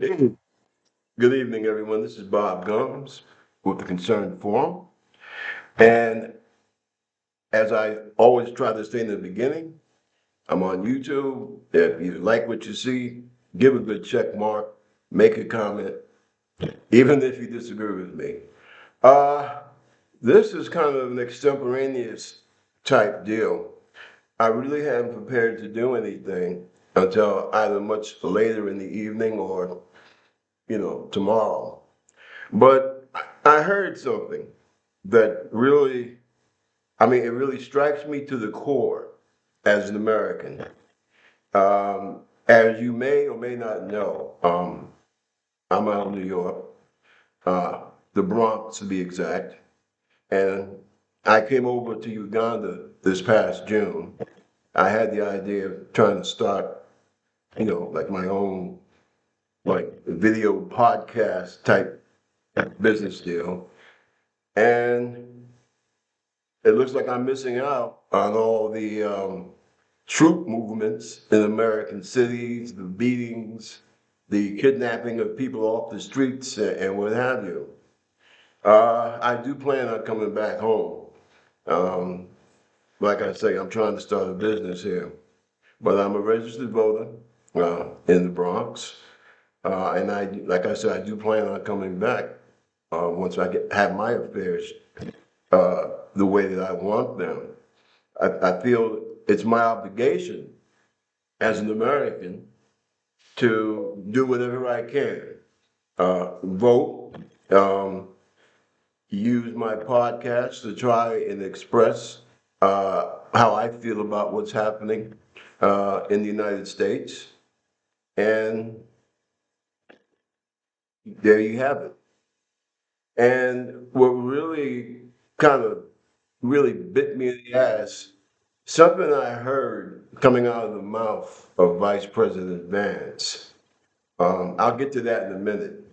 Hey, good evening, everyone. This is Bob Gums with the Concerned Forum. And as I always try to say in the beginning, I'm on YouTube. If you like what you see, give a good check mark, make a comment, even if you disagree with me. Uh, this is kind of an extemporaneous type deal. I really haven't prepared to do anything until either much later in the evening or, tomorrow. But I heard something that really, it really strikes me to the core as an American. As you may or may not know, I'm out of New York, uh, the Bronx to be exact, and I came over to Uganda this past June. I had the idea of trying to start, like my own like video podcast type business deal, and it looks like I'm missing out on all the troop movements in American cities, the beatings, the kidnapping of people off the streets, and what have you. I do plan on coming back home. Um, like I say, I'm trying to start a business here, but I'm a registered voter in the Bronx, and like I said, I do plan on coming back once have my affairs the way that I want them. I feel it's my obligation as an American to do whatever I can. Vote, um, use my podcast to try and express how I feel about what's happening in the United States. And there you have it. And what really kind of really bit me in the ass, something I heard coming out of the mouth of Vice President Vance. I'll get to that in a minute.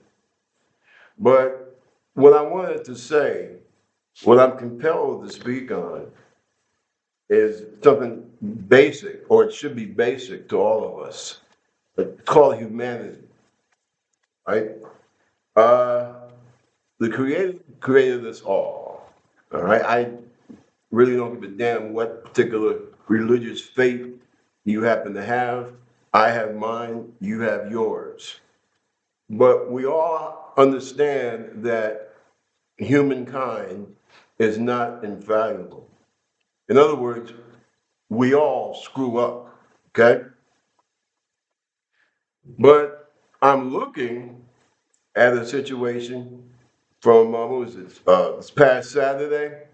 But what I wanted to say, what I'm compelled to speak on, is something basic, or it should be basic to all of us. It's called humanity, right? Uh, the Creator created us all. All right. I really don't give a damn what particular religious faith you happen to have. I have mine, you have yours. But we all understand that humankind is not infallible. In other words, we all screw up, okay? But I'm looking at a situation from, what was it, this past Saturday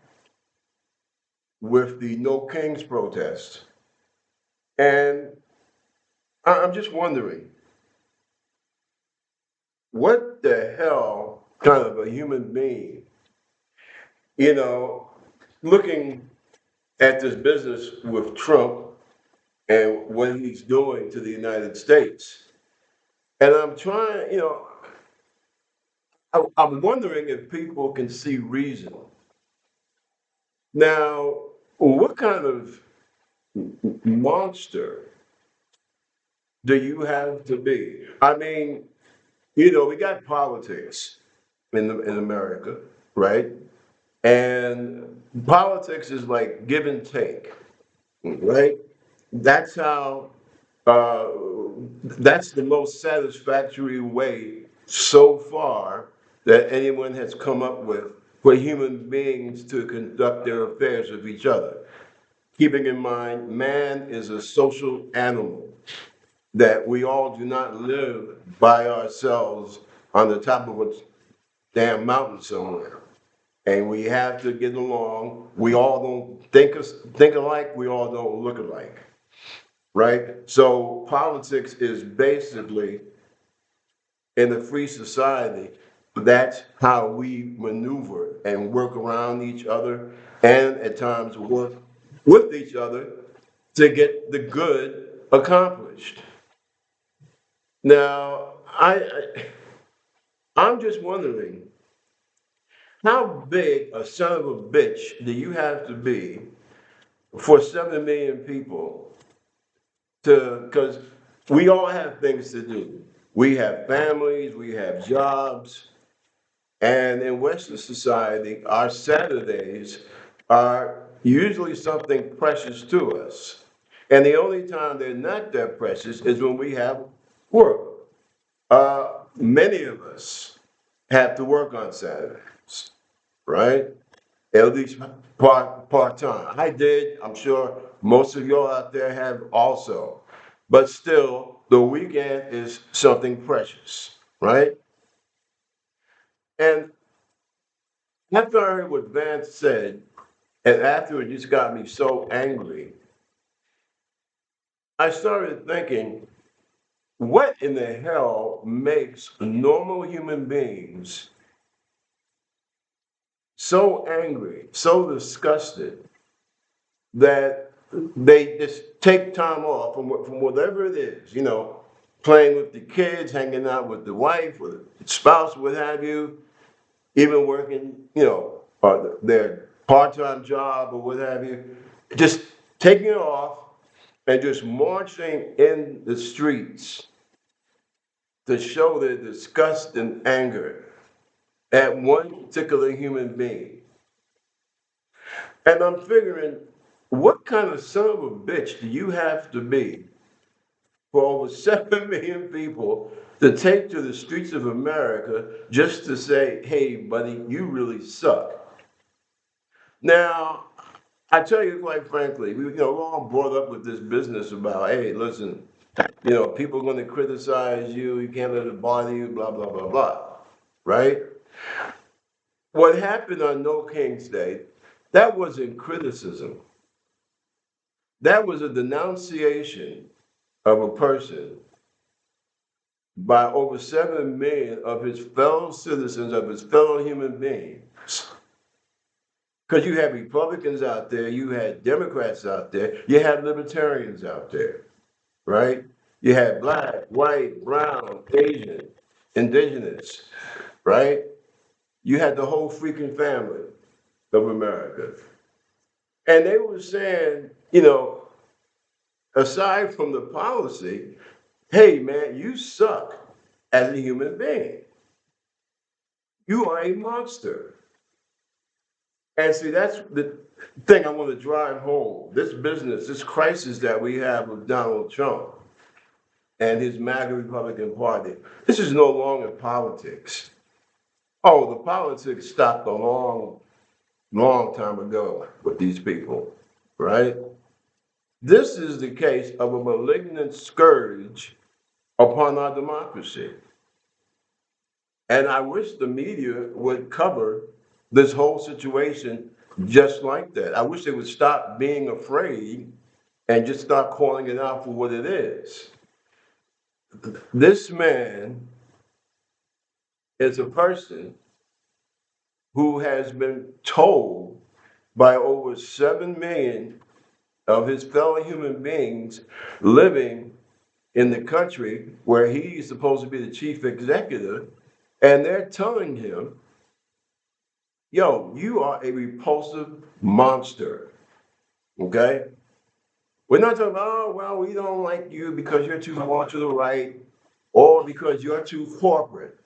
with the No Kings protest. And I'm just wondering, what the hell kind of a human being, you know, looking at this business with Trump and what he's doing to the United States. And I'm trying, I'm wondering if people can see reason. Now, what kind of monster do you have to be? I mean, we got politics in America, right? And politics is like give and take, right? That's how, uh, that's the most satisfactory way so far that anyone has come up with for human beings to conduct their affairs with each other. Keeping in mind, man is a social animal, that we all do not live by ourselves on the top of a damn mountain somewhere. And we have to get along. We all don't think alike, we all don't look alike, right? So politics is basically, in a free society, that's how we maneuver and work around each other, and at times work with each other to get the good accomplished. Now, I'm just wondering, how big a son of a bitch do you have to be for 7 million people to, because we all have things to do. We have families, we have jobs, and in Western society, our Saturdays are usually something precious to us. And the only time they're not that precious is when we have work. Many of us have to work on Saturdays, right? At least part time. I did. I'm sure most of y'all out there have also. But still, the weekend is something precious, right? And after I heard what Vance said, and after it just got me so angry, I started thinking, what in the hell makes normal human beings so angry, so disgusted that they just take time off from whatever it is, playing with the kids, hanging out with the wife or the spouse, what have you, even working, their part-time job or what have you, just taking it off and just marching in the streets to show their disgust and anger at one particular human being. And I'm figuring, what kind of son of a bitch do you have to be for over 7 million people to take to the streets of America just to say, hey, buddy, you really suck? Now, I tell you quite frankly, we're all brought up with this business about, hey, listen, people are going to criticize you, you can't let it bother you, blah, blah, blah, blah, right? What happened on No King's Day, that wasn't criticism. That was a denunciation of a person by over 7 million of his fellow citizens, of his fellow human beings. Because you had Republicans out there, you had Democrats out there, you had libertarians out there, right? You had black, white, brown, Asian, indigenous, right? You had the whole freaking family of America. And they were saying, aside from the policy, hey man, you suck as a human being. You are a monster. And see, that's the thing I want to drive home. This business, this crisis that we have with Donald Trump and his MAGA Republican Party, this is no longer politics. Oh, the politics stopped a long, long time ago with these people, right? This is the case of a malignant scourge upon our democracy. And I wish the media would cover this whole situation just like that. I wish they would stop being afraid and just start calling it out for what it is. This man is a person who has been told by over 7 million of his fellow human beings living in the country where he's supposed to be the chief executive, and they're telling him, yo, you are a repulsive monster. Okay? We're not talking about, oh, well, we don't like you because you're too far to the right or because you're too corporate.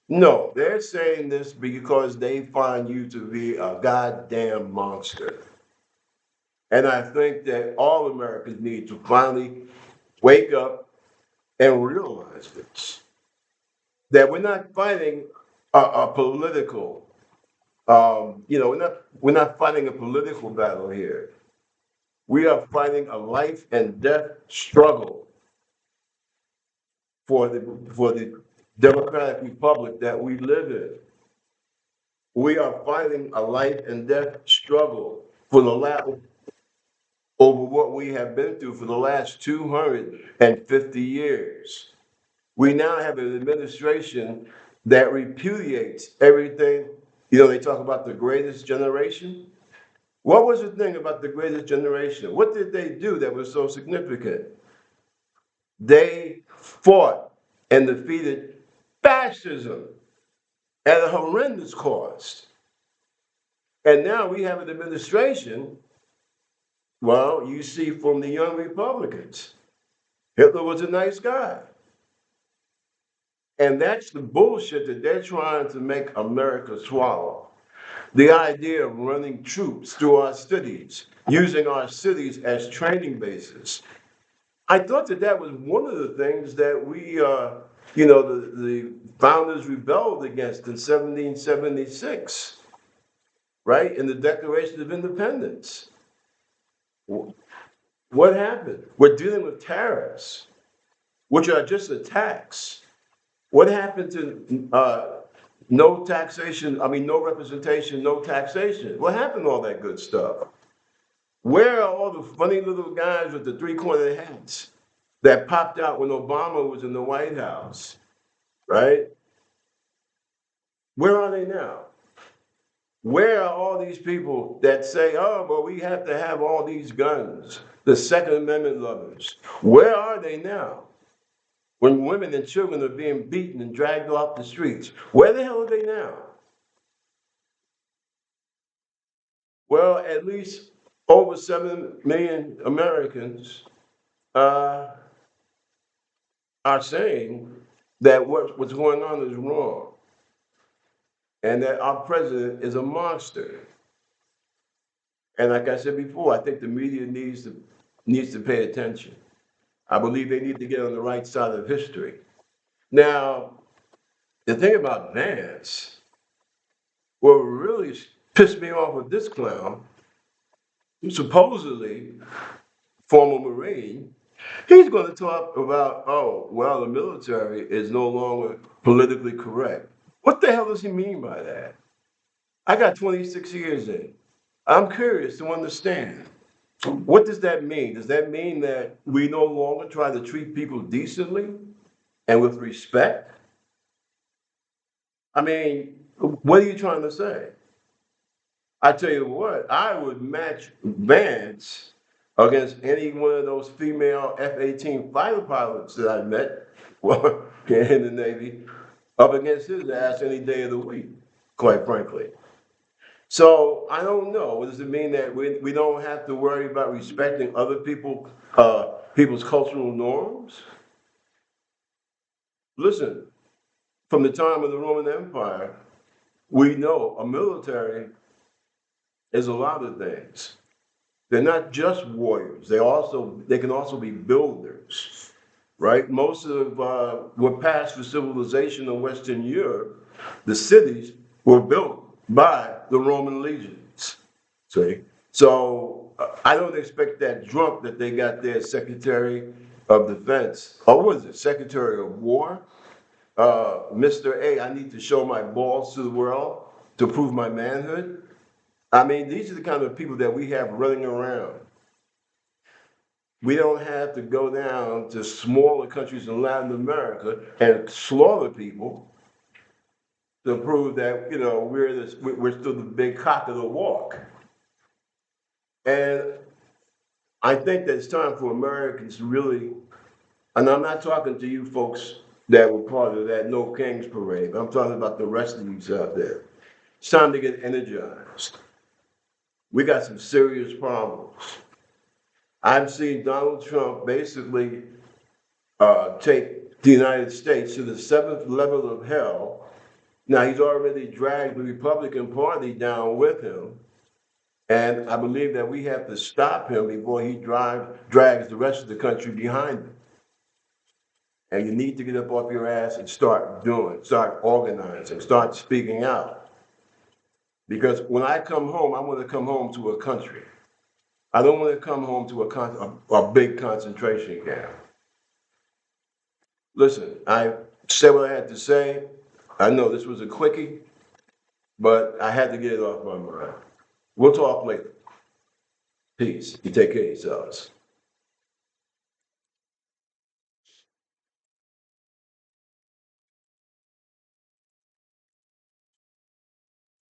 No, they're saying this because they find you to be a goddamn monster. And I think that all Americans need to finally wake up and realize this, that we're not fighting a political, we're not fighting a political battle here. We are fighting a life and death struggle for the democratic republic that we live in. We are fighting a life and death struggle for the last over what we have been through for the last 250 years. We now have an administration that repudiates everything. They talk about the greatest generation. What was the thing about the greatest generation? What did they do that was so significant? They fought and defeated fascism at a horrendous cost. And now we have an administration, well, you see, from the young Republicans. Hitler was a nice guy. And that's the bullshit that they're trying to make America swallow. The idea of running troops through our cities, using our cities as training bases. I thought that that was one of the things that the founders rebelled against in 1776, right? In the Declaration of Independence. What happened? We're dealing with tariffs, which are just a tax. What happened to no taxation? I mean, no representation, no taxation. What happened to all that good stuff? Where are all the funny little guys with the three-cornered hats that popped out when Obama was in the White House, right? Where are they now? Where are all these people that say, oh, well, we have to have all these guns, the Second Amendment lovers? Where are they now? When women and children are being beaten and dragged off the streets, where the hell are they now? Well, at least over 7 million Americans uh, are saying that what's going on is wrong and that our president is a monster. And like I said before, I think the media needs to pay attention. I believe they need to get on the right side of history. Now, the thing about Vance, what really pissed me off with this clown, who's supposedly former Marine, he's going to talk about, oh, well, the military is no longer politically correct. What the hell does he mean by that? I got 26 years in. I'm curious to understand. What does that mean? Does that mean that we no longer try to treat people decently and with respect? I mean, what are you trying to say? I tell you what, I would match Vance against any one of those female F-18 fighter pilots that I met in the Navy, up against his ass any day of the week, quite frankly. So I don't know. Does it mean that we don't have to worry about respecting other people's cultural norms? Listen, from the time of the Roman Empire, we know a military is a lot of things. They're not just warriors. They can also be builders, right? Most of what passed for civilization in Western Europe, the cities were built by the Roman legions. See, so I don't expect that drunk that they got there, Secretary of Defense, or what is it, Secretary of War? Mr. A, I need to show my balls to the world to prove my manhood. I mean, these are the kind of people that we have running around. We don't have to go down to smaller countries in Latin America and slaughter people to prove that, we're still the big cock of the walk. And I think that it's time for Americans to really, and I'm not talking to you folks that were part of that No Kings parade, but I'm talking about the rest of you out there. It's time to get energized. We got some serious problems. I've seen Donald Trump basically take the United States to the seventh level of hell. Now, he's already dragged the Republican Party down with him. And I believe that we have to stop him before he drags the rest of the country behind him. And you need to get up off your ass and start organizing, start speaking out. Because when I come home, I want to come home to a country. I don't want to come home to a big concentration camp. Listen, I said what I had to say. I know this was a quickie, but I had to get it off my mind. We'll talk later. Peace. You take care of yourselves.